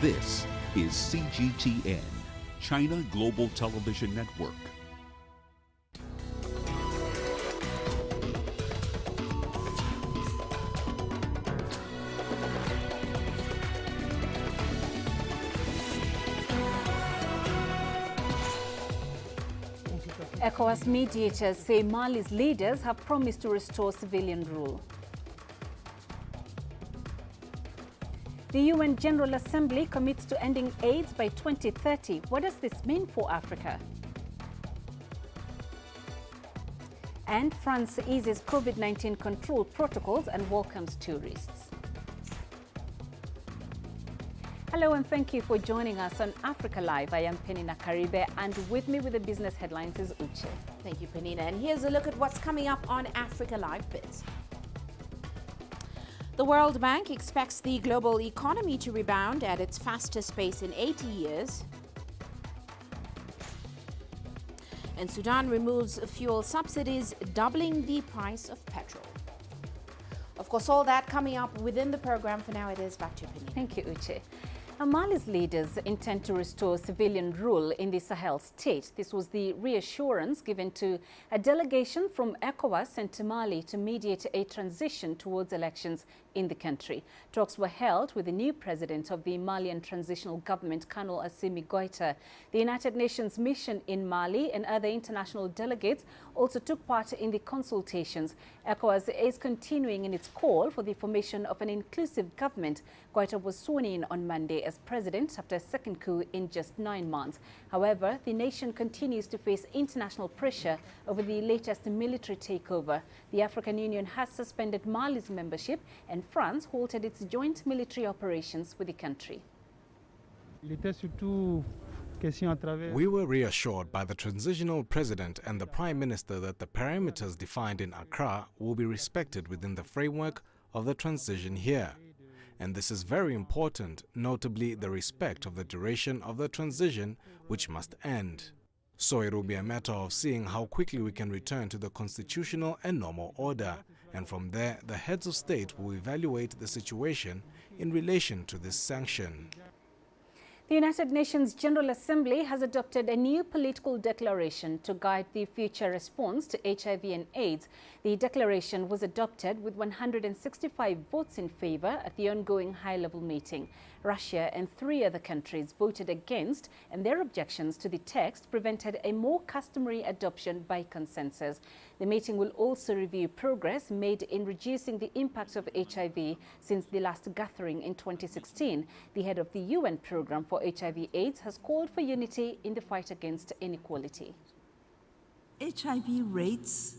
This is CGTN, China Global Television Network. ECOWAS mediators say Mali's leaders have promised to restore civilian rule. The UN General Assembly commits to ending AIDS by 2030. What does this mean for Africa? And France eases COVID-19 control protocols and welcomes tourists. Hello and thank you for joining us on Africa Live. I am Peninah Karibe, and with me with the business headlines is Uche. Thank you, Peninah. And here's a look at what's coming up on Africa Live Biz. The World Bank expects the global economy to rebound at its fastest pace in 80 years. And Sudan removes fuel subsidies, doubling the price of petrol. Of course, all that coming up within the program. For now, it is back to you, Peninah. Thank you, Uche. Mali's leaders intend to restore civilian rule in the Sahel state. This was the reassurance given to a delegation from ECOWAS sent to Mali to mediate a transition towards elections in the country. Talks were held with the new president of the Malian Transitional Government, Colonel Assimi Goïta. The United Nations mission in Mali and other international delegates also took part in the consultations. ECOWAS is continuing in its call for the formation of an inclusive government. Goïta was sworn in on Monday as president after a second coup in just 9 months. However, the nation continues to face international pressure over the latest military takeover. The African Union has suspended Mali's membership, and France halted its joint military operations with the country. We were reassured by the transitional president and the prime minister that the parameters defined in Accra will be respected within the framework of the transition here. And this is very important, notably the respect of the duration of the transition, which must end. So it will be a matter of seeing how quickly we can return to the constitutional and normal order. And from there, the heads of state will evaluate the situation in relation to this sanction. The United Nations General Assembly has adopted a new political declaration to guide the future response to HIV and AIDS. The declaration was adopted with 165 votes in favor at the ongoing high-level meeting. Russia and 3 other countries voted against, and their objections to the text prevented a more customary adoption by consensus. The meeting will also review progress made in reducing the impact of HIV since the last gathering in 2016. The head of the UN program for HIV/AIDS has called for unity in the fight against inequality. HIV rates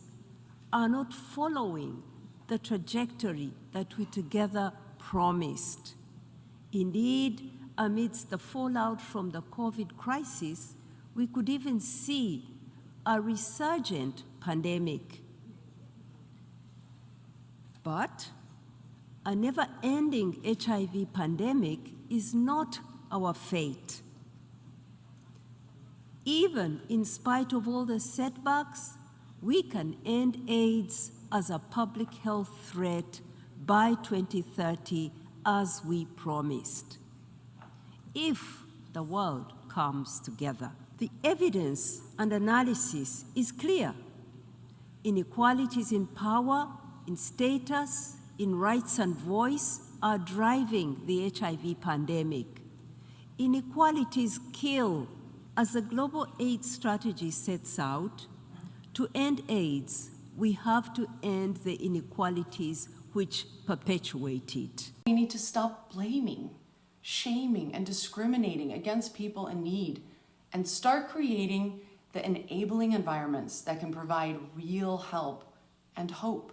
are not following the trajectory that we together promised. Indeed, amidst the fallout from the COVID crisis, we could even see a resurgent pandemic. But a never-ending HIV pandemic is not our fate. Even in spite of all the setbacks, we can end AIDS as a public health threat by 2030, as we promised, if the world comes together. The evidence and analysis is clear. Inequalities in power, in status, in rights and voice are driving the HIV pandemic. Inequalities kill. As the global AIDS strategy sets out, to end AIDS, we have to end the inequalities which perpetuate it. We need to stop blaming, shaming, and discriminating against people in need and start creating the enabling environments that can provide real help and hope.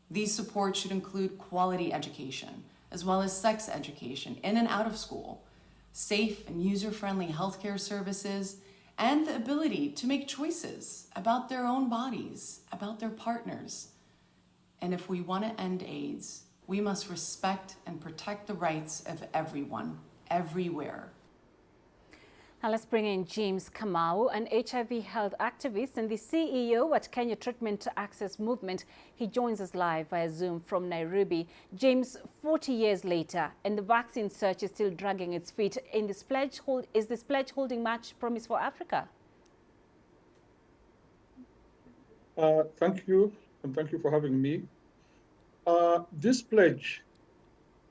These supports should include quality education, as well as sex education in and out of school, safe and user-friendly healthcare services, and the ability to make choices about their own bodies, about their partners. And if we want to end AIDS, we must respect and protect the rights of everyone, everywhere. Now let's bring in James Kamau, an HIV health activist and the CEO at Kenya Treatment Access Movement. He joins us live via Zoom from Nairobi. James, 40 years later, and the vaccine search is still dragging its feet. Is this pledge holding much promise for Africa? Thank you, and thank you for having me. This pledge,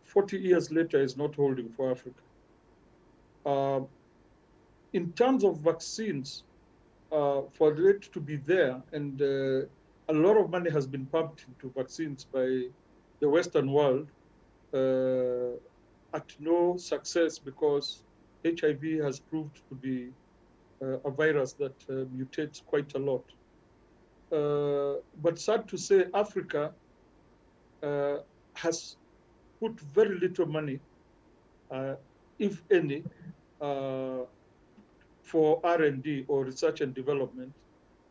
40 years later, is not holding for Africa. In terms of vaccines, for it to be there, and a lot of money has been pumped into vaccines by the Western world, at no success, because HIV has proved to be a virus that mutates quite a lot. But sad to say, Africa has put very little money, if any, for R&D or research and development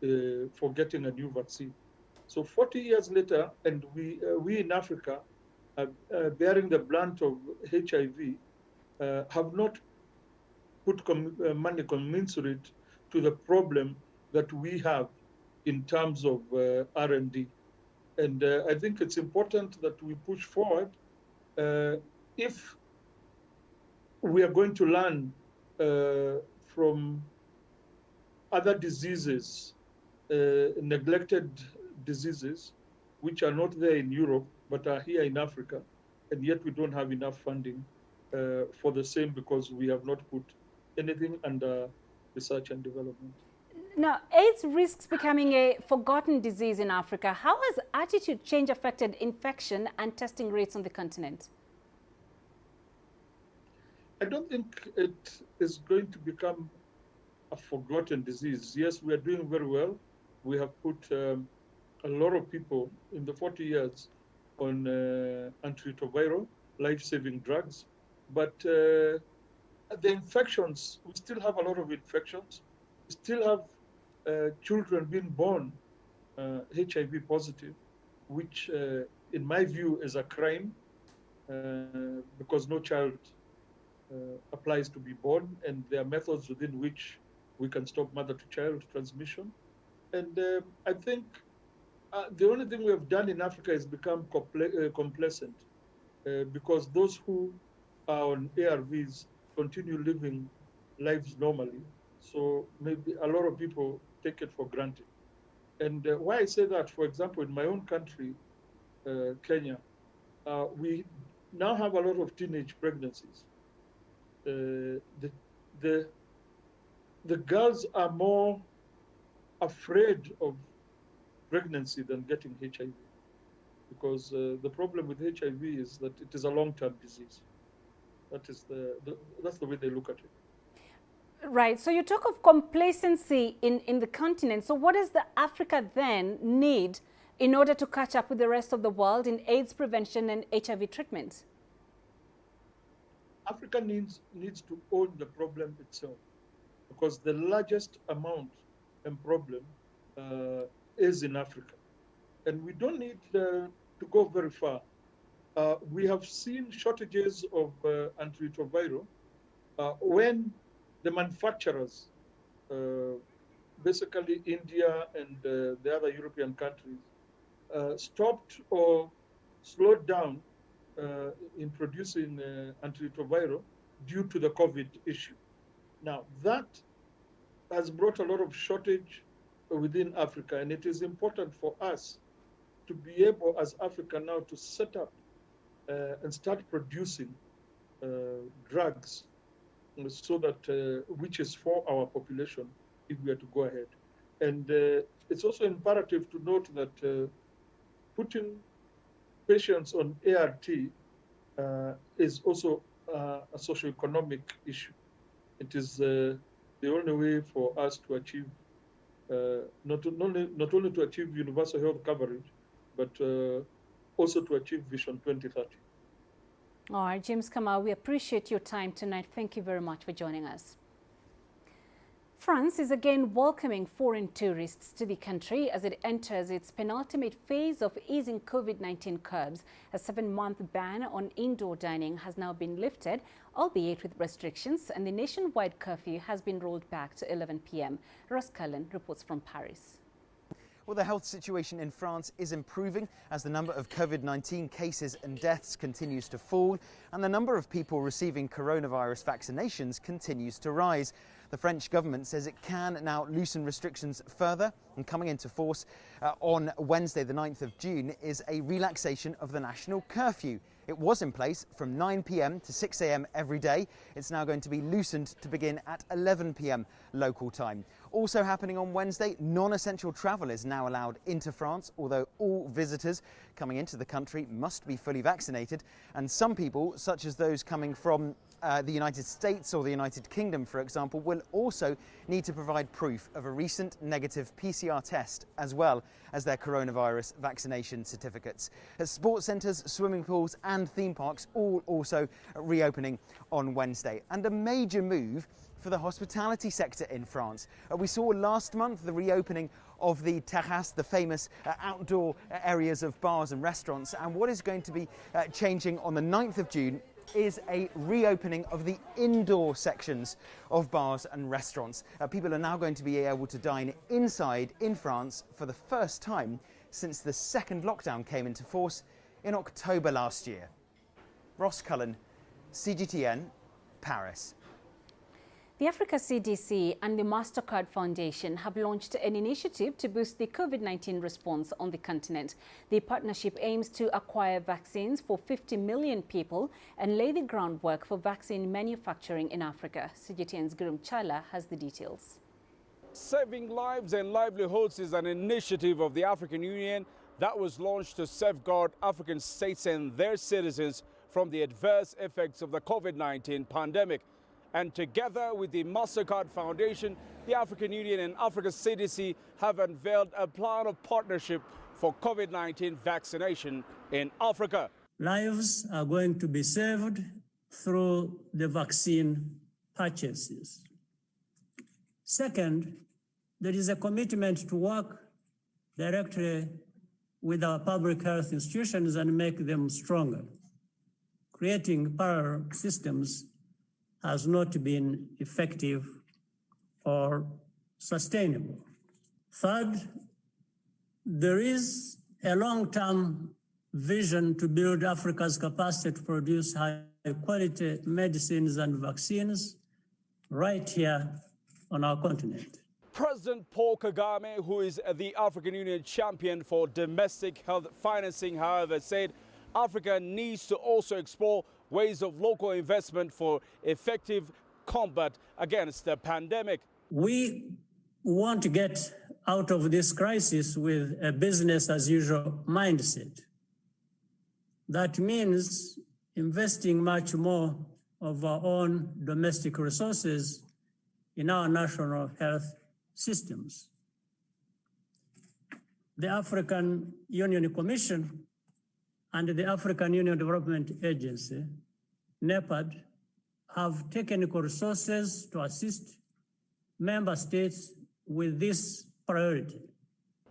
for getting a new vaccine. So 40 years later, and we in Africa, bearing the brunt of HIV, have not put money commensurate to the problem that we have in terms of R&D. And I think it's important that we push forward. If we are going to learn from other diseases, neglected diseases, which are not there in Europe, but are here in Africa, and yet we don't have enough funding for the same, because we have not put anything under research and development. Now, AIDS risks becoming a forgotten disease in Africa. How has attitude change affected infection and testing rates on the continent? I don't think it is going to become a forgotten disease. Yes, we are doing very well. We have put a lot of people in the 40 years on antiretroviral, life-saving drugs. But the infections, we still have a lot of infections. We still have children being born HIV positive, which in my view is a crime, because no child applies to be born, and there are methods within which we can stop mother-to-child transmission. And I think the only thing we have done in Africa is become complacent, because those who are on ARVs continue living lives normally. So maybe a lot of people take it for granted. And why I say that, for example, in my own country, Kenya, we now have a lot of teenage pregnancies. The girls are more afraid of pregnancy than getting HIV, because the problem with HIV is that it is a long-term disease. That's the way they look at it. Right. So you talk of complacency in the continent. So what does the Africa then need in order to catch up with the rest of the world in AIDS prevention and HIV treatment? Africa needs to own the problem itself, because the largest amount and problem is in Africa. And we don't need to go very far. We have seen shortages of antiretroviral when the manufacturers, basically India and the other European countries, stopped or slowed down in producing antiretroviral due to the COVID issue. Now, that has brought a lot of shortage within Africa, and it is important for us to be able, as Africa now, to set up and start producing drugs, so that which is for our population if we are to go ahead. And it's also imperative to note that putting patients on ART is also a socioeconomic issue. It is the only way for us to achieve not only to achieve universal health coverage, but also to achieve Vision 2030. All right, James Kamau, we appreciate your time tonight. Thank you very much for joining us. France is again welcoming foreign tourists to the country as it enters its penultimate phase of easing COVID-19 curbs. A 7-month ban on indoor dining has now been lifted, albeit with restrictions, and the nationwide curfew has been rolled back to 11 p.m. Ross Cullen reports from Paris. Well, the health situation in France is improving as the number of COVID-19 cases and deaths continues to fall, and the number of people receiving coronavirus vaccinations continues to rise. The French government says it can now loosen restrictions further, and coming into force on Wednesday, the 9th of June, is a relaxation of the national curfew. It was in place from 9 p.m. to 6 a.m. every day. It's now going to be loosened to begin at 11 p.m. local time. Also happening on Wednesday, non-essential travel is now allowed into France, although all visitors coming into the country must be fully vaccinated. And some people, such as those coming from the United States or the United Kingdom, for example, will also need to provide proof of a recent negative PCR test as well as their coronavirus vaccination certificates. Sports centres, swimming pools and theme parks all also reopening on Wednesday. And a major move for the hospitality sector in France. We saw last month the reopening of the terrasse, the famous outdoor areas of bars and restaurants. And what is going to be changing on the 9th of June is a reopening of the indoor sections of bars and restaurants. People are now going to be able to dine inside in France for the first time since the second lockdown came into force in October last year. Ross Cullen, CGTN, Paris. The Africa CDC and the MasterCard Foundation have launched an initiative to boost the COVID-19 response on the continent. The partnership aims to acquire vaccines for 50 million people and lay the groundwork for vaccine manufacturing in Africa. CGTN's Gurum Chala has the details. Saving lives and livelihoods is an initiative of the African Union that was launched to safeguard African states and their citizens from the adverse effects of the COVID-19 pandemic. And together with the MasterCard Foundation, the African Union and Africa CDC have unveiled a plan of partnership for COVID-19 vaccination in Africa. Lives are going to be saved through the vaccine purchases. Second, there is a commitment to work directly with our public health institutions and make them stronger. Creating parallel systems has not been effective or sustainable. Third, there is a long-term vision to build Africa's capacity to produce high-quality medicines and vaccines right here on our continent. President Paul Kagame, who is the African Union champion for domestic health financing, however, said Africa needs to also explore ways of local investment for effective combat against the pandemic. We want to get out of this crisis with a business as usual mindset. That means investing much more of our own domestic resources in our national health systems. The African Union Commission and the African Union Development Agency, NEPAD, have technical resources to assist member states with this priority.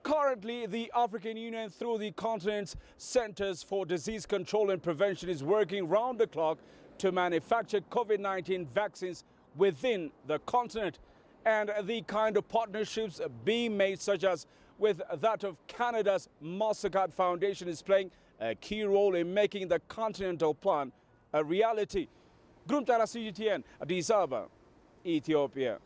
Currently, the African Union, through the continent's Centers for Disease Control and Prevention, is working round the clock to manufacture COVID-19 vaccines within the continent. And the kind of partnerships being made, such as with that of Canada's MasterCard Foundation, is playing a key role in making the continental plan a reality. Gurum Chala, CGTN, Addis Ababa, Ethiopia.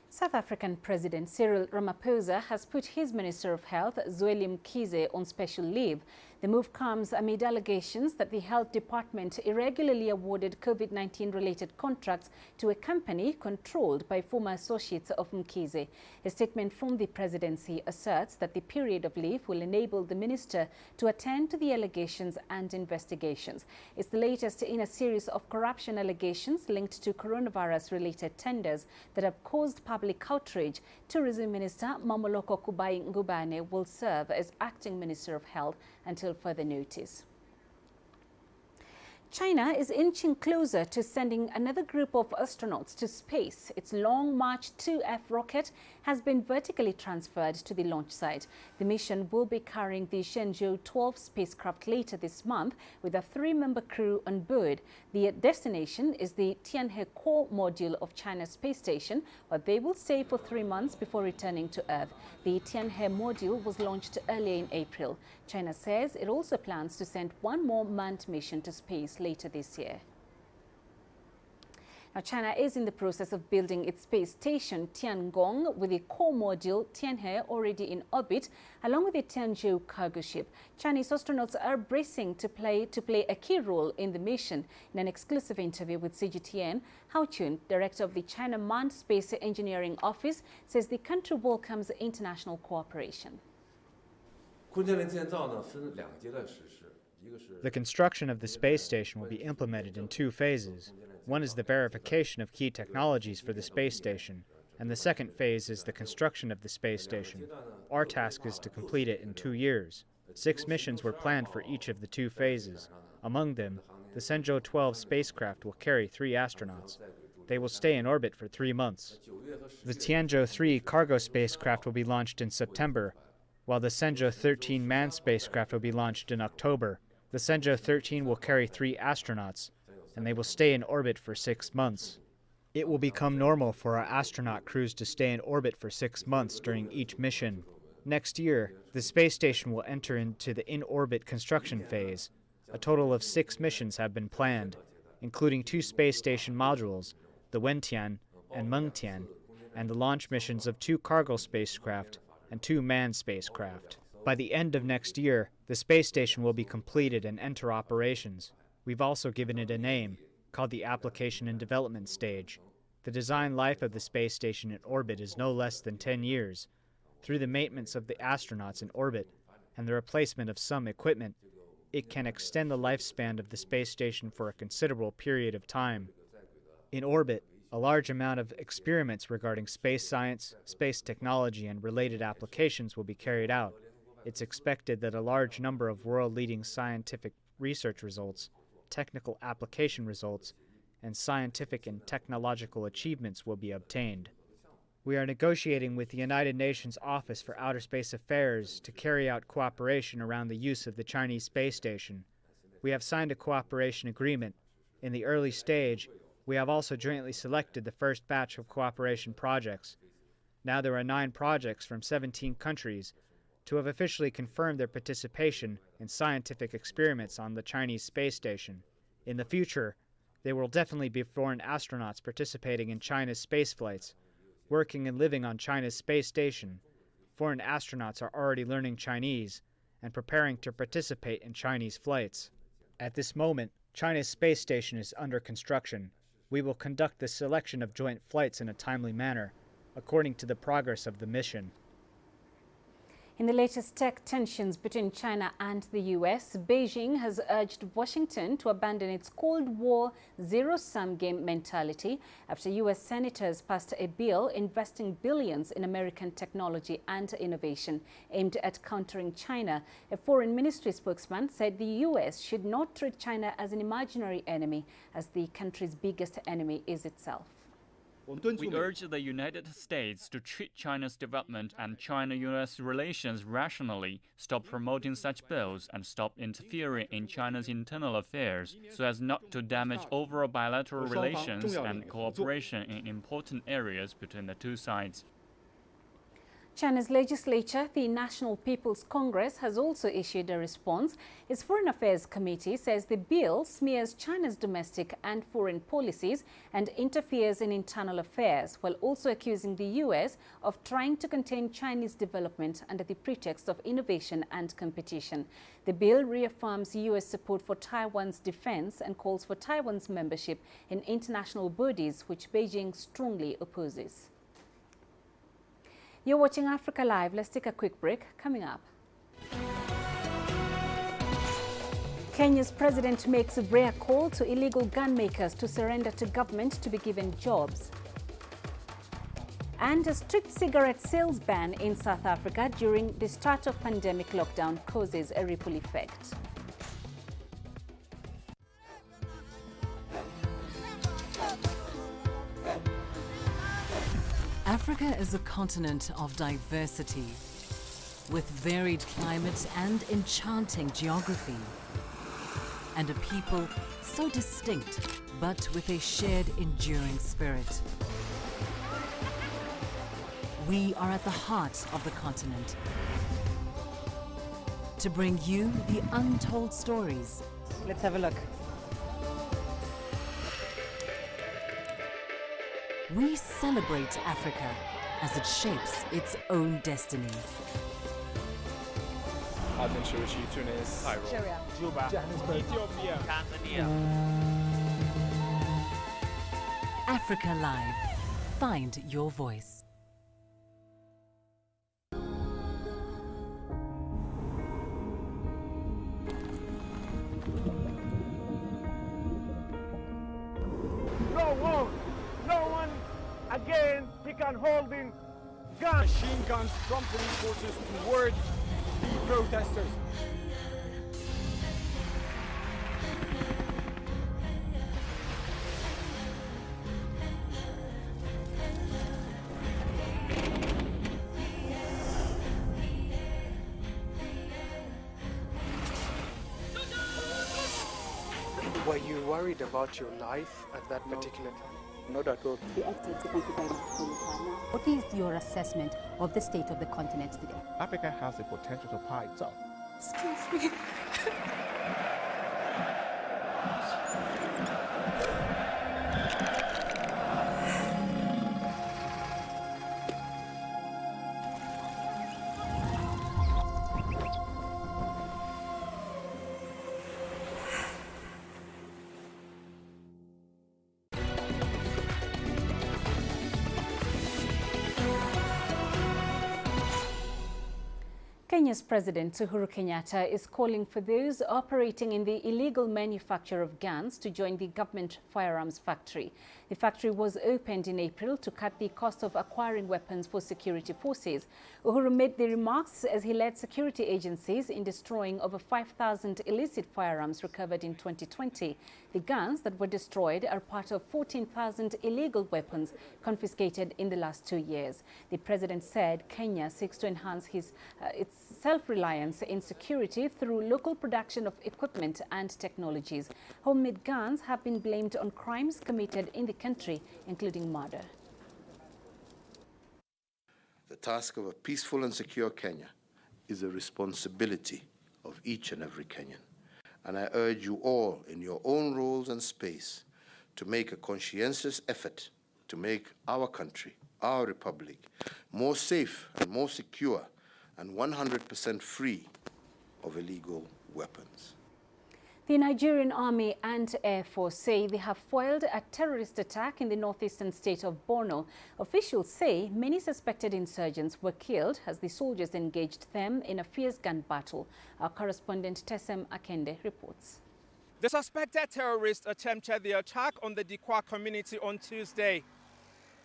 South African President Cyril Ramaphosa has put his Minister of Health, Zweli Mkhize, on special leave. The move comes amid allegations that the Health Department irregularly awarded COVID-19-related contracts to a company controlled by former associates of Mkhize. A statement from the presidency asserts that the period of leave will enable the minister to attend to the allegations and investigations. It's the latest in a series of corruption allegations linked to coronavirus-related tenders that have caused public outrage. Tourism Minister Mamoloko Kubai Ngubane will serve as acting Minister of Health until further notice. China is inching closer to sending another group of astronauts to space. Its Long March 2F rocket has been vertically transferred to the launch site. The mission will be carrying the Shenzhou 12 spacecraft later this month with a 3-member crew on board. The destination is the Tianhe core module of China's space station, where they will stay for 3 months before returning to Earth. The Tianhe module was launched earlier in April. China says it also plans to send one more manned mission to space later this year. Now, China is in the process of building its space station Tiangong with the core module Tianhe already in orbit, along with the Tianzhou cargo ship. Chinese astronauts are bracing to play a key role in the mission. In an exclusive interview with CGTN, Hao Chun, director of the China Manned Space Engineering Office, says the country welcomes international cooperation. The construction of the space station will be implemented in 2 phases. One is the verification of key technologies for the space station, and the second phase is the construction of the space station. Our task is to complete it in 2 years. 6 missions were planned for each of the 2 phases. Among them, the Shenzhou 12 spacecraft will carry 3 astronauts. They will stay in orbit for 3 months. The Tianzhou 3 cargo spacecraft will be launched in September, while the Shenzhou 13 manned spacecraft will be launched in October. The Shenzhou 13 will carry 3 astronauts, and they will stay in orbit for 6 months. It will become normal for our astronaut crews to stay in orbit for 6 months during each mission. Next year, the space station will enter into the in-orbit construction phase. A total of 6 missions have been planned, including 2 space station modules, the Wentian and Mengtian, and the launch missions of 2 cargo spacecraft and 2 manned spacecraft. By the end of next year, the space station will be completed and enter operations. We've also given it a name, called the Application and Development Stage. The design life of the space station in orbit is no less than 10 years. Through the maintenance of the astronauts in orbit and the replacement of some equipment, it can extend the lifespan of the space station for a considerable period of time. In orbit, a large amount of experiments regarding space science, space technology, and related applications will be carried out. It's expected that a large number of world-leading scientific research results, technical application results, and scientific and technological achievements will be obtained. We are negotiating with the United Nations Office for Outer Space Affairs to carry out cooperation around the use of the Chinese space station. We have signed a cooperation agreement. In the early stage, we have also jointly selected the first batch of cooperation projects. Now there are 9 projects from 17 countries to have officially confirmed their participation in scientific experiments on the Chinese space station. In the future, there will definitely be foreign astronauts participating in China's space flights, working and living on China's space station. Foreign astronauts are already learning Chinese and preparing to participate in Chinese flights. At this moment, China's space station is under construction. We will conduct the selection of joint flights in a timely manner, according to the progress of the mission. In the latest tech tensions between China and the US, Beijing has urged Washington to abandon its Cold War zero-sum game mentality after US senators passed a bill investing billions in American technology and innovation aimed at countering China. A foreign ministry spokesman said the US should not treat China as an imaginary enemy, as the country's biggest enemy is itself. We urge the United States to treat China's development and China-US relations rationally, stop promoting such bills, and stop interfering in China's internal affairs so as not to damage overall bilateral relations and cooperation in important areas between the 2 sides. China's legislature, the National People's Congress, has also issued a response. Its Foreign Affairs Committee says the bill smears China's domestic and foreign policies and interferes in internal affairs, while also accusing the US of trying to contain Chinese development under the pretext of innovation and competition. The bill reaffirms US support for Taiwan's defense and calls for Taiwan's membership in international bodies, which Beijing strongly opposes. You're watching Africa Live. Let's take a quick break. Coming up, Kenya's president makes a rare call to illegal gun makers to surrender to government to be given jobs. And a strict cigarette sales ban in South Africa during the start of pandemic lockdown causes a ripple effect. Africa is a continent of diversity, with varied climates and enchanting geography, and a people so distinct, but with a shared enduring spirit. We are at the heart of the continent to bring you the untold stories. Let's have a look. We celebrate Africa as it shapes its own destiny. Tunis, Cairo, Juba, Johannesburg, Ethiopia, Tanzania. Africa Live. Find your voice. No one again began holding guns. Machine guns from police forces toward the protesters. Were you worried about your life at that particular time? Not at all. What is your assessment of the state of the continent today? Africa has the potential to power itself. Excuse me. Kenya's President Uhuru Kenyatta is calling for those operating in the illegal manufacture of guns to join the government firearms factory. The factory was opened in April to cut the cost of acquiring weapons for security forces. Uhuru made the remarks as he led security agencies in destroying over 5,000 illicit firearms recovered in 2020. The guns that were destroyed are part of 14,000 illegal weapons confiscated in the last 2 years. The president said Kenya seeks to enhance its self-reliance in security through local production of equipment and technologies. Homemade guns have been blamed on crimes committed in the country, including murder. The task of a peaceful and secure Kenya is a responsibility of each and every Kenyan. And I urge you all, in your own roles and space, to make a conscientious effort to make our country, our republic, more safe and more secure and 100% free of illegal weapons. The Nigerian Army and Air Force say they have foiled a terrorist attack in the northeastern state of Borno. Officials say many suspected insurgents were killed as the soldiers engaged them in a fierce gun battle. Our correspondent Tessem Akende reports. The suspected terrorists attempted the attack on the Dikwa community on Tuesday.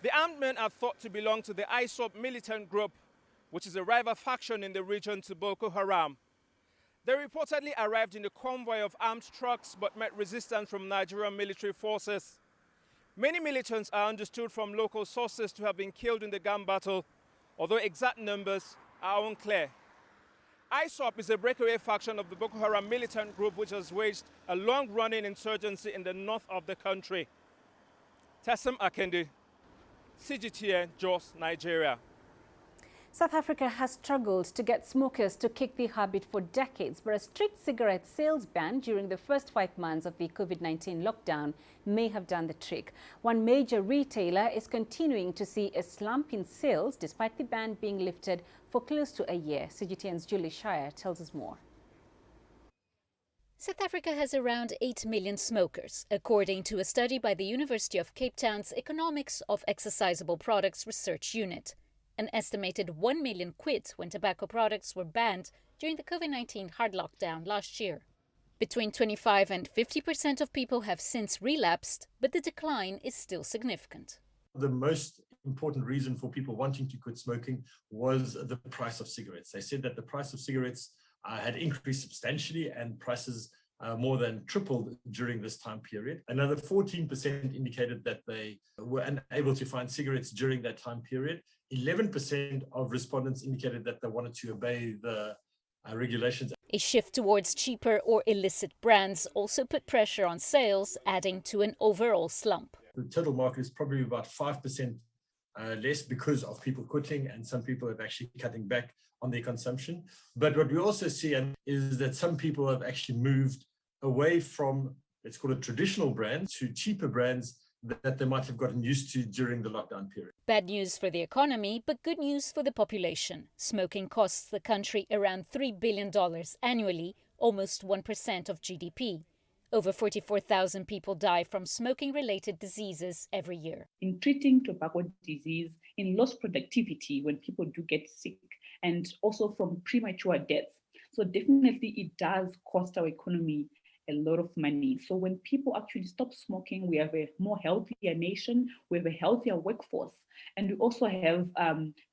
The armed men are thought to belong to the ISWAP militant group, which is a rival faction in the region to Boko Haram. They reportedly arrived in a convoy of armed trucks but met resistance from Nigerian military forces. Many militants are understood from local sources to have been killed in the gun battle, although exact numbers are unclear. ISWAP is a breakaway faction of the Boko Haram militant group which has waged a long-running insurgency in the north of the country. Tessem Akende, CGTN, Jos, Nigeria. South Africa has struggled to get smokers to kick the habit for decades, but a strict cigarette sales ban during the first 5 months of the COVID-19 lockdown may have done the trick. One major retailer is continuing to see a slump in sales despite the ban being lifted for close to a year. CGTN's Julie Shire tells us more. South Africa has around 8 million smokers, according to a study by the University of Cape Town's Economics of Exercisable Products Research Unit. An estimated 1 million quit when tobacco products were banned during the COVID-19 hard lockdown last year. Between 25% and 50% of people have since relapsed, but the decline is still significant. The most important reason for people wanting to quit smoking was the price of cigarettes. They said that the price of cigarettes had increased substantially and prices more than tripled during this time period. Another 14% indicated that they were unable to find cigarettes during that time period. 11% of respondents indicated that they wanted to obey the regulations. A shift towards cheaper or illicit brands also put pressure on sales, adding to an overall slump. The total market is probably about 5% less because of people quitting, and some people have actually cutting back on their consumption. But what we also see is that some people have actually moved away from, let's call it traditional brands, to cheaper brands that they might have gotten used to during the lockdown period. Bad news for the economy, but good news for the population. Smoking costs the country around $3 billion annually, almost 1% of GDP. Over 44,000 people die from smoking-related diseases every year. In treating tobacco disease, in lost productivity when people do get sick, and also from premature deaths. So definitely it does cost our economy a lot of money. So when people actually stop smoking, we have a more healthier nation, we have a healthier workforce, and we also have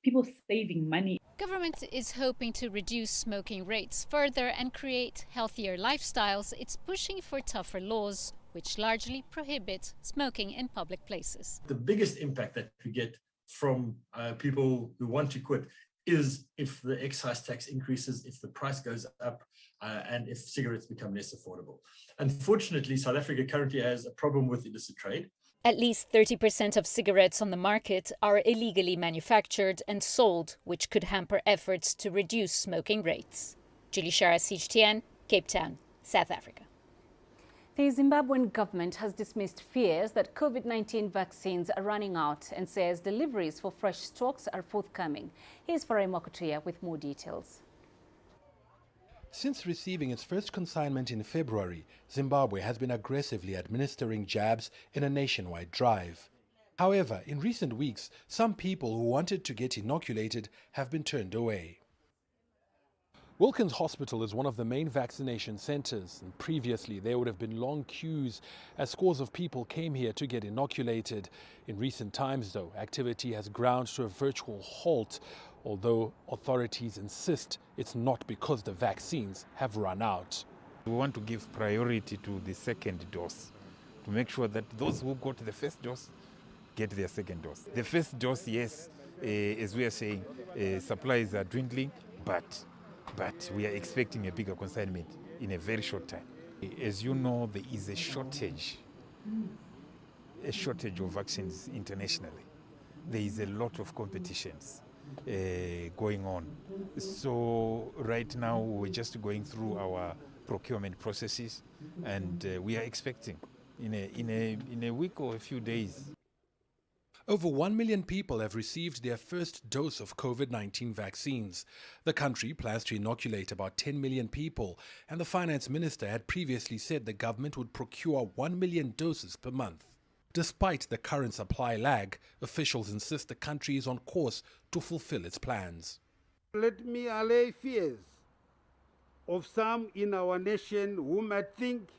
people saving money. Government is hoping to reduce smoking rates further and create healthier lifestyles. It's pushing for tougher laws, which largely prohibit smoking in public places. The biggest impact that we get from people who want to quit is if the excise tax increases, if the price goes up, and if cigarettes become less affordable. Unfortunately, South Africa currently has a problem with illicit trade. At least 30% of cigarettes on the market are illegally manufactured and sold, which could hamper efforts to reduce smoking rates. Julie Shara, CGTN, Cape Town, South Africa. The Zimbabwean government has dismissed fears that COVID-19 vaccines are running out and says deliveries for fresh stocks are forthcoming. Here's Farai Makutuya with more details. Since receiving its first consignment in February, Zimbabwe has been aggressively administering jabs in a nationwide drive. However, in recent weeks, some people who wanted to get inoculated have been turned away. Wilkins Hospital is one of the main vaccination centers, and previously there would have been long queues as scores of people came here to get inoculated. In recent times, though, activity has ground to a virtual halt, although authorities insist it's not because the vaccines have run out. We want to give priority to the second dose to make sure that those who got the first dose get their second dose. The first dose, yes, as we are saying, supplies are dwindling, but we are expecting a bigger consignment in a very short time. As you know, there is a shortage of vaccines internationally. There is a lot of competitions going on. So right now we're just going through our procurement processes, and we are expecting in a week or a few days. Over 1 million people have received their first dose of COVID-19 vaccines. The country plans to inoculate about 10 million people, and the finance minister had previously said the government would procure 1 million doses per month. Despite the current supply lag, officials insist the country is on course to fulfill its plans. Let me allay fears of some in our nation who might think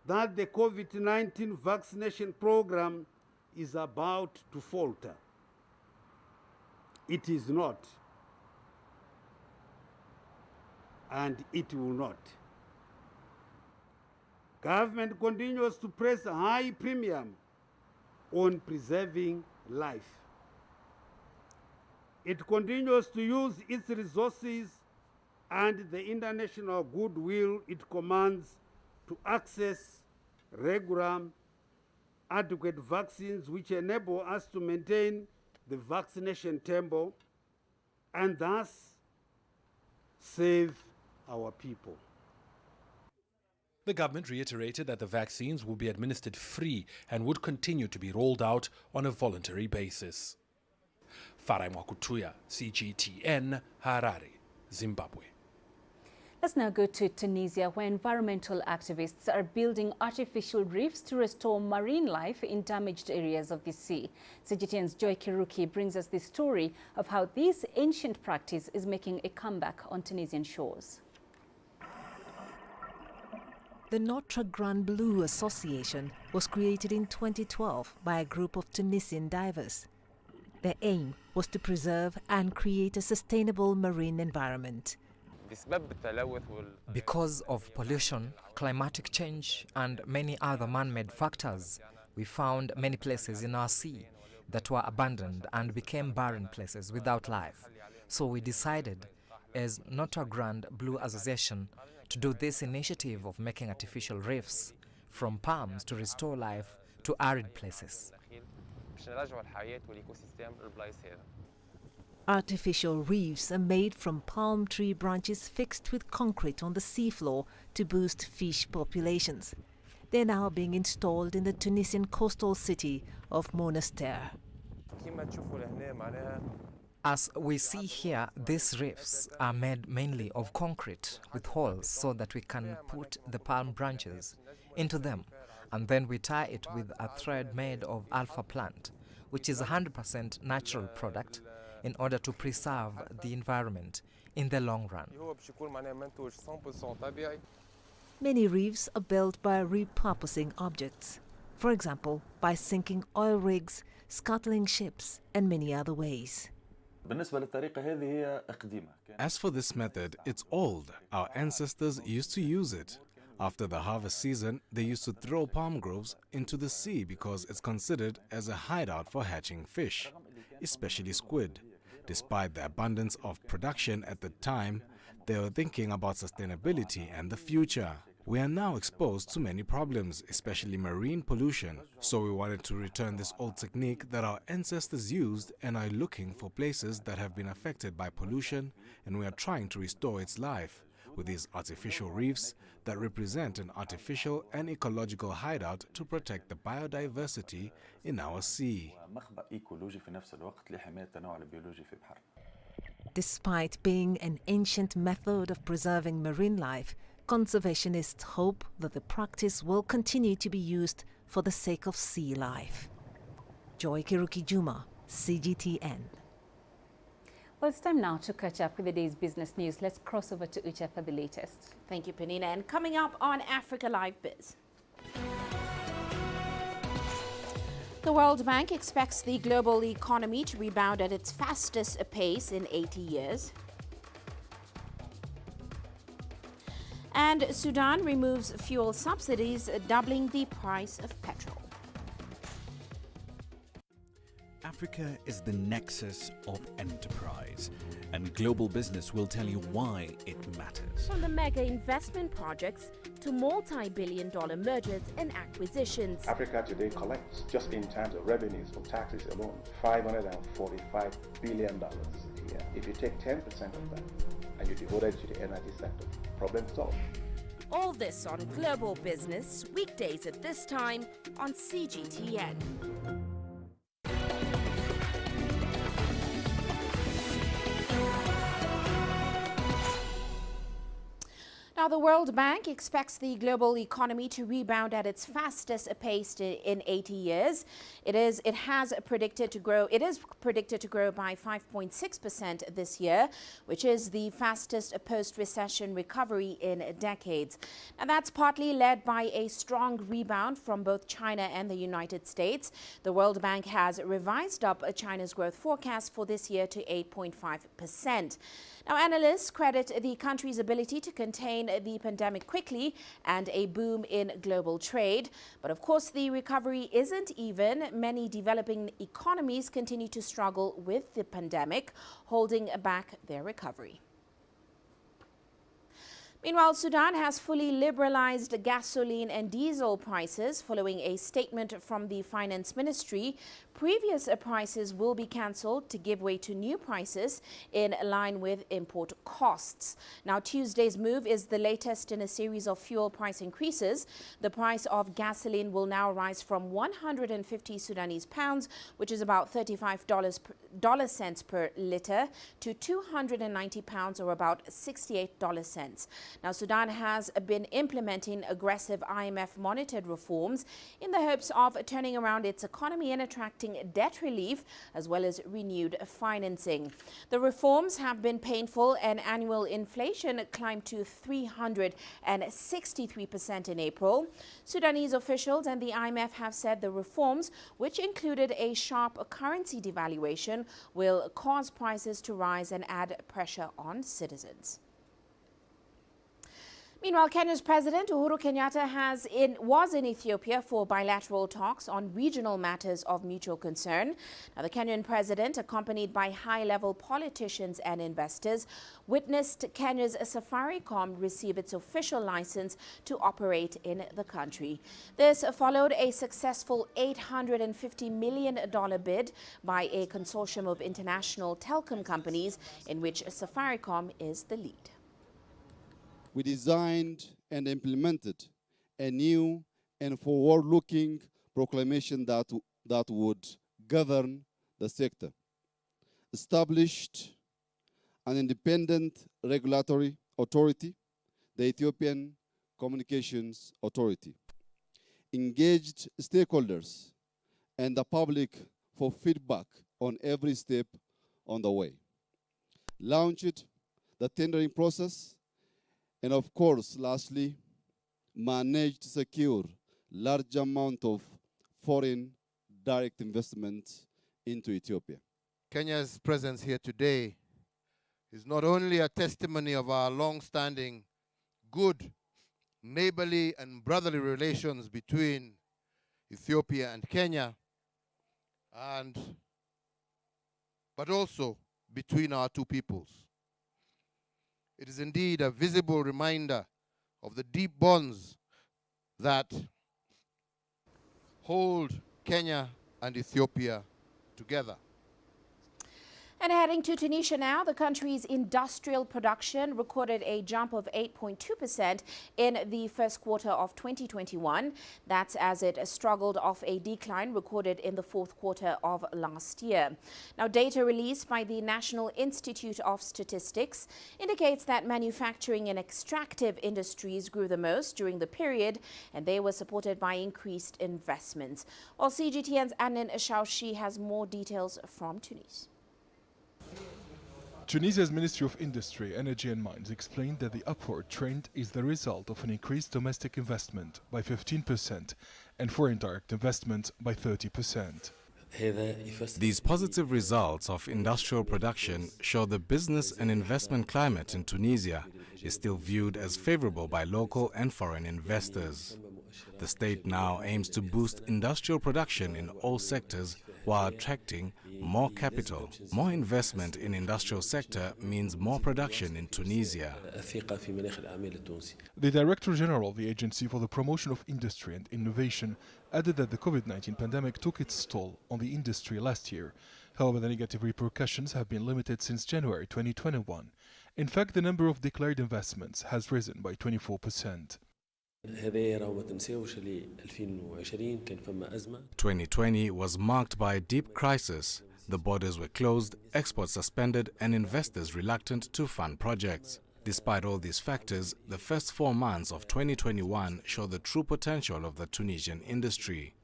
that the COVID-19 vaccination program is about to falter. It is not, and it will not. Government continues to place a high premium on preserving life. It continues to use its resources and the international goodwill it commands to access regular, adequate vaccines which enable us to maintain the vaccination tempo and thus save our people. The government reiterated that the vaccines will be administered free and would continue to be rolled out on a voluntary basis. Farai Makutuya, CGTN, Harare, Zimbabwe. Let's now go to Tunisia, where environmental activists are building artificial reefs to restore marine life in damaged areas of the sea. CGTN's Joy Kiruki brings us the story of how this ancient practice is making a comeback on Tunisian shores. The Notre Grand Bleu Association was created in 2012 by a group of Tunisian divers. Their aim was to preserve and create a sustainable marine environment. Because of pollution, climatic change, and many other man-made factors, we found many places in our sea that were abandoned and became barren places without life. So we decided, as Notre Grand Blue Association, to do this initiative of making artificial reefs from palms to restore life to arid places. Artificial reefs are made from palm tree branches fixed with concrete on the seafloor to boost fish populations. They're now being installed in the Tunisian coastal city of Monastir. As we see here, these reefs are made mainly of concrete with holes so that we can put the palm branches into them, and then we tie it with a thread made of alpha plant, which is a 100% natural product, in order to preserve the environment in the long run. Many reefs are built by repurposing objects, for example, by sinking oil rigs, scuttling ships, and many other ways. As for this method, it's old. Our ancestors used to use it. After the harvest season, they used to throw palm groves into the sea because it's considered as a hideout for hatching fish, especially squid. Despite the abundance of production at the time, they were thinking about sustainability and the future. We are now exposed to many problems, especially marine pollution. So we wanted to return this old technique that our ancestors used and are looking for places that have been affected by pollution, and we are trying to restore its life with these artificial reefs that represent an artificial and ecological hideout to protect the biodiversity in our sea. Despite being an ancient method of preserving marine life, conservationists hope that the practice will continue to be used for the sake of sea life. Joy Kiruki Juma, CGTN. Well, it's time now to catch up with the day's business news. Let's cross over to Ucha for the latest. Thank you, Peninah. And coming up on Africa Live Biz. The World Bank expects the global economy to rebound at its fastest pace in 80 years. And Sudan removes fuel subsidies, doubling the price of petrol. Africa is the nexus of enterprise, and global business will tell you why it matters. From the mega investment projects to multi-billion-dollar mergers and acquisitions. Africa today collects, just in terms of revenues from taxes alone, $545 billion a year. If you take 10% of that and you devote it to the energy sector, problem solved. All this on Global Business, weekdays at this time on CGTN. Now, the World Bank expects the global economy to rebound at its fastest pace in 80 years. It is predicted to grow by 5.6% this year, which is the fastest post-recession recovery in decades. And that's partly led by a strong rebound from both China and the United States. The World Bank has revised up China's growth forecast for this year to 8.5%. Now, analysts credit the country's ability to contain the pandemic quickly and a boom in global trade. But of course, the recovery isn't even. Many developing economies continue to struggle with the pandemic, holding back their recovery. Meanwhile, Sudan has fully liberalized gasoline and diesel prices following a statement from the finance ministry. Previous prices will be cancelled to give way to new prices in line with import costs. Now, Tuesday's move is the latest in a series of fuel price increases. The price of gasoline will now rise from 150 Sudanese pounds, which is about $35 per litre, to 290 pounds, or about $68 . Now, Sudan has been implementing aggressive IMF-monitored reforms in the hopes of turning around its economy and attracting debt relief, as well as renewed financing. The have been painful, and annual inflation climbed to 363% in April. Sudanese officials and the IMF have said the reforms, which included a sharp currency devaluation, will cause prices to rise and add pressure on citizens. Meanwhile, Kenya's President Uhuru Kenyatta was in Ethiopia for bilateral talks on regional matters of mutual concern. Now, the Kenyan president, accompanied by high-level politicians and investors, witnessed Kenya's Safaricom receive its official license to operate in the country. This followed a successful $850 million bid by a consortium of international telecom companies, in which Safaricom is the lead. We designed and implemented a new and forward-looking proclamation that would govern the sector, established an independent regulatory authority, the Ethiopian Communications Authority, engaged stakeholders and the public for feedback on every step on the way, launched the tendering process, and of course, lastly, managed to secure large amount of foreign direct investment into Ethiopia. Kenya's presence here today is not only a testimony of our long-standing good neighborly and brotherly relations between Ethiopia and Kenya, but also between our two peoples. It is indeed a visible reminder of the deep bonds that hold Kenya and Ethiopia together. And heading to Tunisia now, the country's industrial production recorded a jump of 8.2% in the first quarter of 2021. That's as it struggled off a decline recorded in the fourth quarter of last year. Now, data released by the National Institute of Statistics indicates that manufacturing and extractive industries grew the most during the period, and they were supported by increased investments. While CGTN's Anin Shaushi has more details from Tunis. Tunisia's Ministry of Industry, Energy and Mines explained that the upward trend is the result of an increased domestic investment by 15% and foreign direct investment by 30%. These positive results of industrial production show the business and investment climate in Tunisia is still viewed as favorable by local and foreign investors. The state now aims to boost industrial production in all sectors while attracting more capital. More investment in industrial sector means more production in Tunisia. The Director General of the Agency for the Promotion of Industry and Innovation added that the COVID-19 pandemic took its toll on the industry last year. However, the negative repercussions have been limited since January 2021. In fact, the number of declared investments has risen by 24%. 2020 was marked by a deep crisis. The borders were closed, exports suspended, and investors reluctant to fund projects. Despite all these factors, the first 4 months of 2021 show the true potential of the Tunisian industry.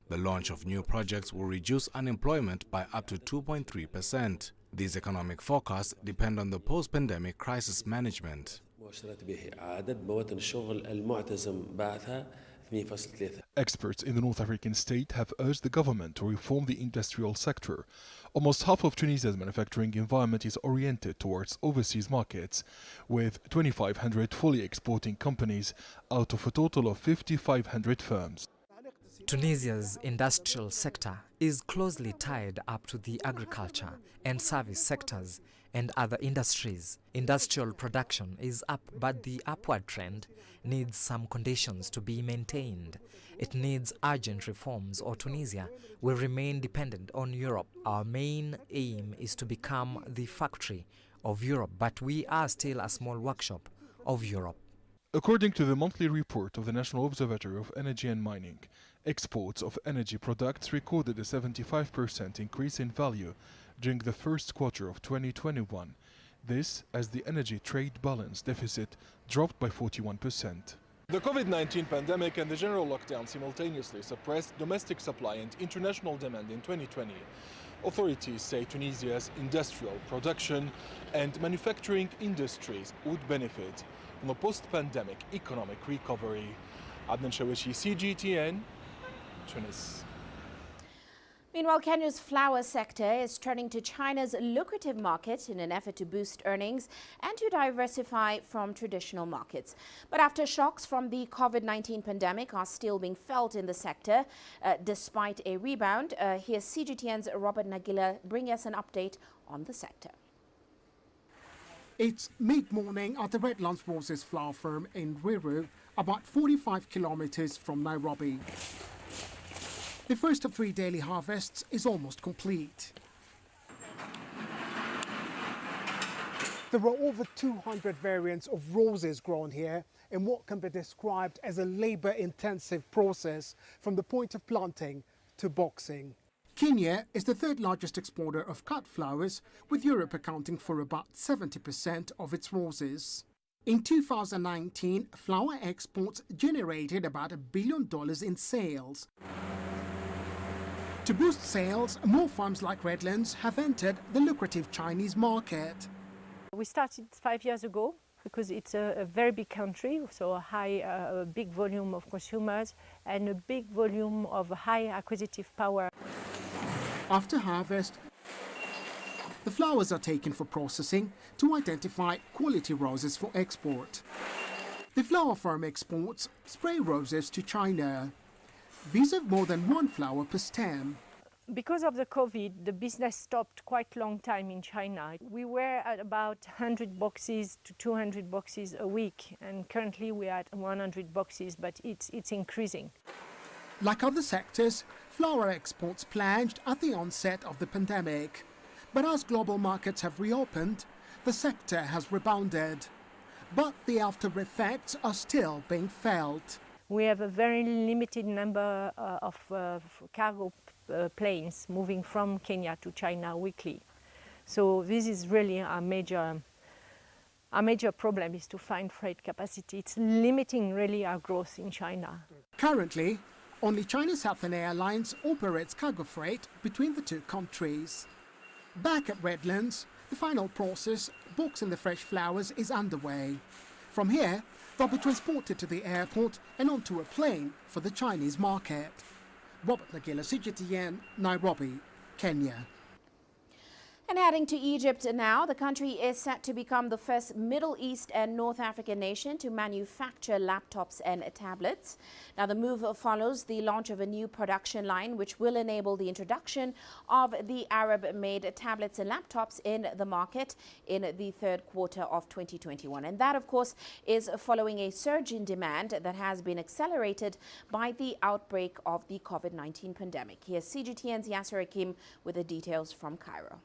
The launch of new projects will reduce unemployment by up to 2.3%. These economic forecasts depend on the post-pandemic crisis management. Experts in the North African state have urged the government to reform the industrial sector. Almost half of Tunisia's manufacturing environment is oriented towards overseas markets, with 2,500 fully exporting companies out of a total of 5,500 firms. Tunisia's industrial sector is closely tied up to the agriculture and service sectors and other industries. Industrial production is up, but the upward trend needs some conditions to be maintained. It needs urgent reforms, or Tunisia will remain dependent on Europe. Our main aim is to become the factory of Europe, but we are still a small workshop of Europe. According to the monthly report of the National Observatory of Energy and Mining, exports of energy products recorded a 75% increase in value during the first quarter of 2021. This as the energy trade balance deficit dropped by 41%. The COVID-19 pandemic and the general lockdown simultaneously suppressed domestic supply and international demand in 2020. Authorities say Tunisia's industrial production and manufacturing industries would benefit from a post-pandemic economic recovery. Adnan Shawishi, CGTN, Tunis. Meanwhile, Kenya's flower sector is turning to China's lucrative market in an effort to boost earnings and to diversify from traditional markets. But after shocks from the COVID-19 pandemic are still being felt in the sector, despite a rebound, here's CGTN's Robert Nagila bringing us an update on the sector. It's mid-morning at the Redlands Roses flower farm in Ruiru, about 45 kilometers from Nairobi. The first of 3 daily harvests is almost complete. There are over 200 variants of roses grown here in what can be described as a labor-intensive process from the point of planting to boxing. Kenya is the third largest exporter of cut flowers, with Europe accounting for about 70% of its roses. In 2019, flower exports generated about $1 billion in sales. To boost sales, more farms like Redlands have entered the lucrative Chinese market. We started 5 years ago because it's a very big country, so a big volume of consumers and a big volume of high acquisitive power. After harvest, the flowers are taken for processing to identify quality roses for export. The flower farm exports spray roses to China. These have more than one flower per stem. Because of the COVID, the business stopped quite a long time in China. We were at about 100 boxes to 200 boxes a week, and currently we are at 100 boxes, but it's increasing. Like other sectors, flower exports plunged at the onset of the pandemic. But as global markets have reopened, the sector has rebounded. But the after effects are still being felt. We have a very limited number of cargo planes moving from Kenya to China weekly. So this is really a major problem, is to find freight capacity. It's limiting really our growth in China. Currently, only China Southern Airlines operates cargo freight between the two countries. Back at Redlands, the final process, boxing the fresh flowers, is underway. From here, they'll be transported to the airport and onto a plane for the Chinese market. Robert Nagila, CGTN, Nairobi, Kenya. And heading to Egypt now, the country is set to become the first Middle East and North African nation to manufacture laptops and tablets. Now, the move follows the launch of a new production line, which will enable the introduction of the Arab-made tablets and laptops in the market in the third quarter of 2021. And that, of course, is following a surge in demand that has been accelerated by the outbreak of the COVID-19 pandemic. Here's CGTN's Yasser Hakim with the details from Cairo.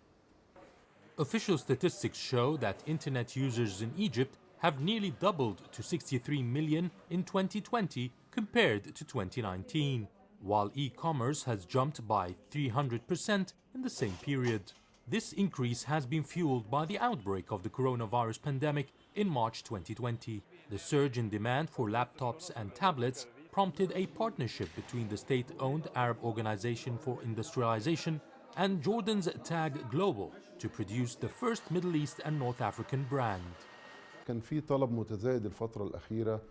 Official statistics show that internet users in Egypt have nearly doubled to 63 million in 2020 compared to 2019, while e-commerce has jumped by 300% in the same period. This increase has been fueled by the outbreak of the coronavirus pandemic in March 2020. The surge in demand for laptops and tablets prompted a partnership between the state-owned Arab Organization for Industrialization and Jordan's TAG Global to produce the first Middle East and North African brand.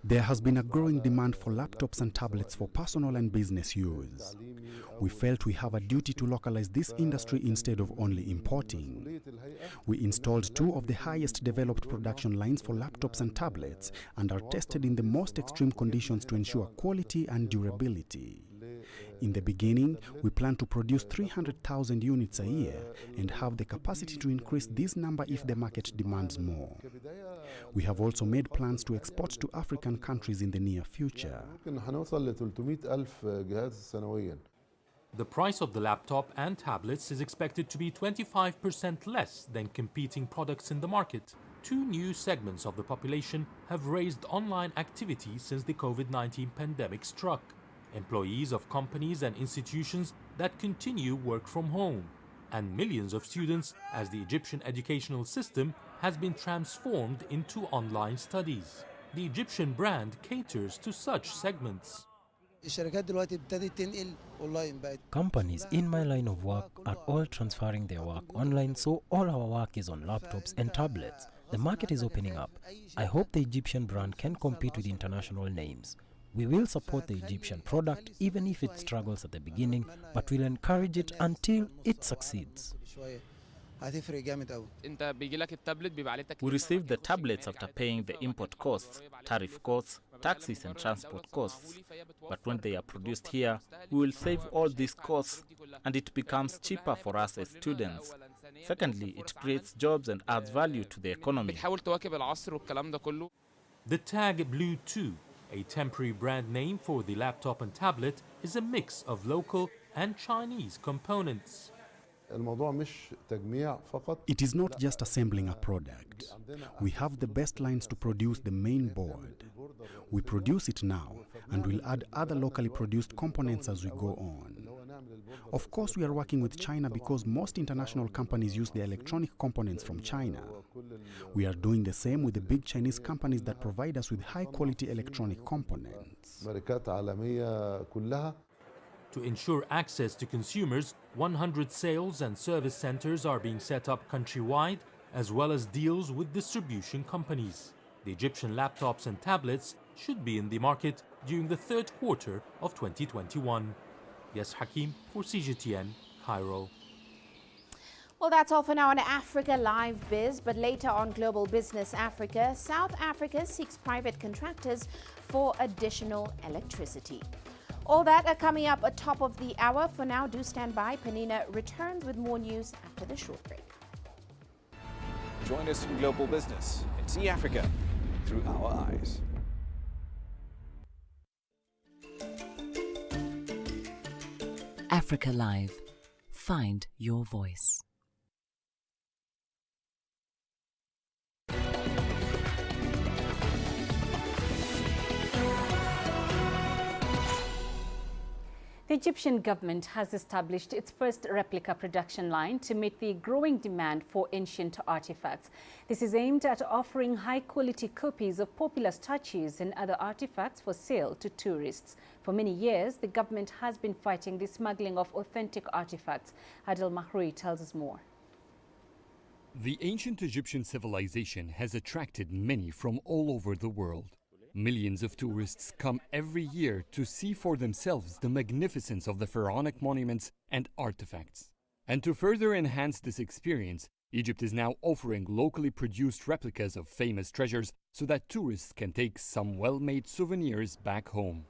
There has been a growing demand for laptops and tablets for personal and business use. We felt we have a duty to localize this industry instead of only importing. We installed 2 of the highest developed production lines for laptops and tablets and are tested in the most extreme conditions to ensure quality and durability. In the beginning, we plan to produce 300,000 units a year and have the capacity to increase this number if the market demands more. We have also made plans to export to African countries in the near future. The price of the laptop and tablets is expected to be 25% less than competing products in the market. 2 new segments of the population have raised online activity since the COVID-19 pandemic struck. Employees of companies and institutions that continue work from home, and millions of students, as the Egyptian educational system has been transformed into online studies. The Egyptian brand caters to such segments. Companies in my line of work are all transferring their work online, so all our work is on laptops and tablets. The market is opening up. I hope the Egyptian brand can compete with international names. We will support the Egyptian product even if it struggles at the beginning, but we'll encourage it until it succeeds. We receive the tablets after paying the import costs, tariff costs, taxes and transport costs. But when they are produced here, we will save all these costs and it becomes cheaper for us as students. Secondly, it creates jobs and adds value to the economy. The tag Blue 2, a temporary brand name for the laptop and tablet, is a mix of local and Chinese components. It is not just assembling a product. We have the best lines to produce the main board. We produce it now, and we'll add other locally produced components as we go on. Of course, we are working with China because most international companies use the electronic components from China. We are doing the same with the big Chinese companies that provide us with high-quality electronic components. To ensure access to consumers, 100 sales and service centers are being set up countrywide, as well as deals with distribution companies. The Egyptian laptops and tablets should be in the market during the third quarter of 2021. Yes, Hakim for CGTN, Cairo. Well, that's all for now on Africa Live Biz, but later on Global Business Africa, South Africa seeks private contractors for additional electricity. All that are coming up at top of the hour. For now, do stand by. Peninah returns with more news after the short break. Join us in Global Business and see Africa through our eyes. Africa Live. Find your voice. The Egyptian government has established its first replica production line to meet the growing demand for ancient artifacts. This is aimed at offering high-quality copies of popular statues and other artifacts for sale to tourists. For many years, the government has been fighting the smuggling of authentic artifacts. Adel Mahroui tells us more. The ancient Egyptian civilization has attracted many from all over the world. Millions of tourists come every year to see for themselves the magnificence of the pharaonic monuments and artifacts. And to further enhance this experience, Egypt is now offering locally produced replicas of famous treasures so that tourists can take some well-made souvenirs back home.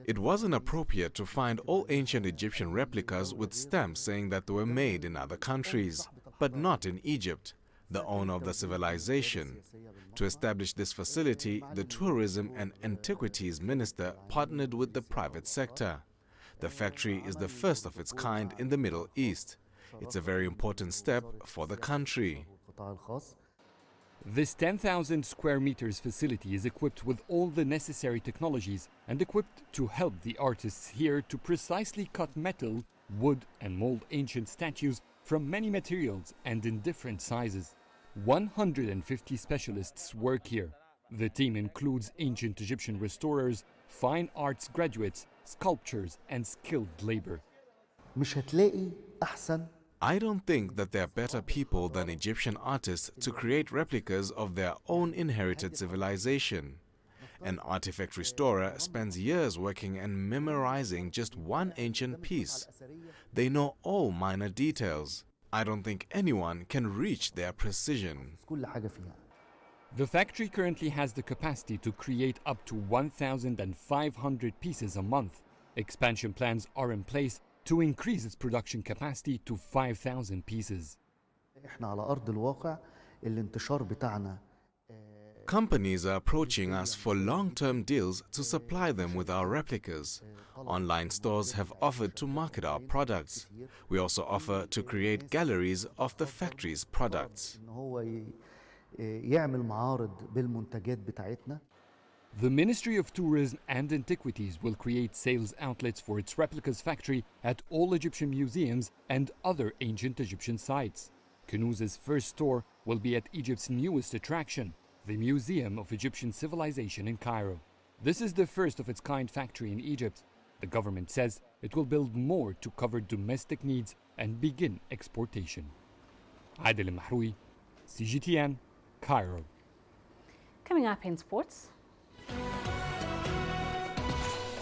It wasn't appropriate to find all ancient Egyptian replicas with stamps saying that they were made in other countries, but not in Egypt, the owner of the civilization. To establish this facility, the Tourism and Antiquities Minister partnered with the private sector. The factory is the first of its kind in the Middle East. It's a very important step for the country. This 10,000 square meters facility is equipped with all the necessary technologies and equipped to help the artists here to precisely cut metal, wood and mold ancient statues from many materials and in different sizes. 150 specialists work here. The team includes ancient Egyptian restorers, fine arts graduates, sculptors, and skilled labor. I don't think that there are better people than Egyptian artists to create replicas of their own inherited civilization. An artifact restorer spends years working and memorizing just one ancient piece. They know all minor details. I don't think anyone can reach their precision. The factory currently has the capacity to create up to 1,500 pieces a month. Expansion plans are in place to increase its production capacity to 5,000 pieces. Companies are approaching us for long-term deals to supply them with our replicas. Online stores have offered to market our products. We also offer to create galleries of the factory's products. The Ministry of Tourism and Antiquities will create sales outlets for its replicas factory at all Egyptian museums and other ancient Egyptian sites. Kunuz's first store will be at Egypt's newest attraction, the Museum of Egyptian Civilization in Cairo. This is the first of its kind factory in Egypt. The government says it will build more to cover domestic needs and begin exportation. Adel Mahroui, CGTN, Cairo. Coming up in sports.